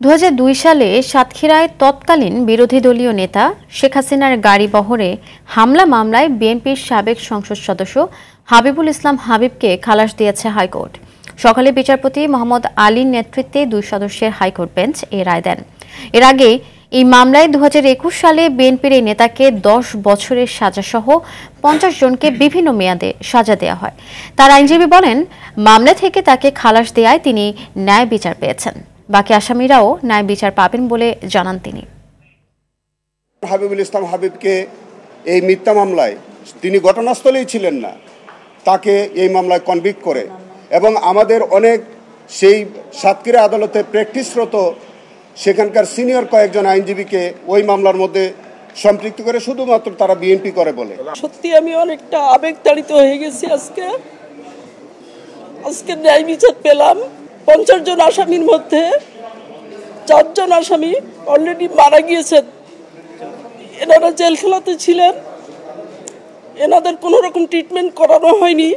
2002 সালে সাতক্ষীরায় তৎকালীন বিরোধী দলীয় নেতা শেখ হাসিনার গাড়ি বহরে হামলা মামলায় বিএনপির সাবেক সংসদ সদস্য হাবিবুল ইসলাম হাবিবকে খালাস দিয়েছে হাইকোর্ট। সকালে বিচারপতি মোহাম্মদ আলীর নেতৃত্বে 2 সদস্যের হাইকোর্ট বেঞ্চ এই রায় দেন। এর আগে এই মামলায় 2021 সালে বিএনপির এই নেতাকে 10 বছরের সাজাসহ 50 জনকে বিভিন্ন মেয়াদে সাজা দেওয়া হয়। তার আইনজীবী বলেন, মামলা থেকে তাকে খালাস দেওয়ায় তিনি ন্যায় বিচার পেয়েছেন। বাকি আসামিরাও ন্যায় বিচার পাবেন বলে জানান তিনি। হাবিবুল ইসলাম হাবিবকে এই মিথ্যা মামলায় তিনি ঘটনাস্থলেই ছিলেন না, তাকে এই মামলায় কনভিক্ট করে এবং আমাদের অনেক সেই সাতক্ষীরা আদালতে প্র্যাকটিসরত সেখানকার সিনিয়র কয়েকজন আইনজীবীকে ওই মামলার মধ্যে সম্পৃক্ত করে শুধুমাত্র তারা বিএনপি করে বলে। সত্যি আমি অনেকটা আবেগতাড়িত হয়ে গেছি। আজকে ন্যায় বিচার পেলাম। 50 জন আসামির মধ্যে 4 জন আসামি অলরেডি মারা গিয়েছেন। এনারা জেলখানাতে ছিলেন, এনাদের কোনো রকম ট্রিটমেন্ট করানো হয়নি।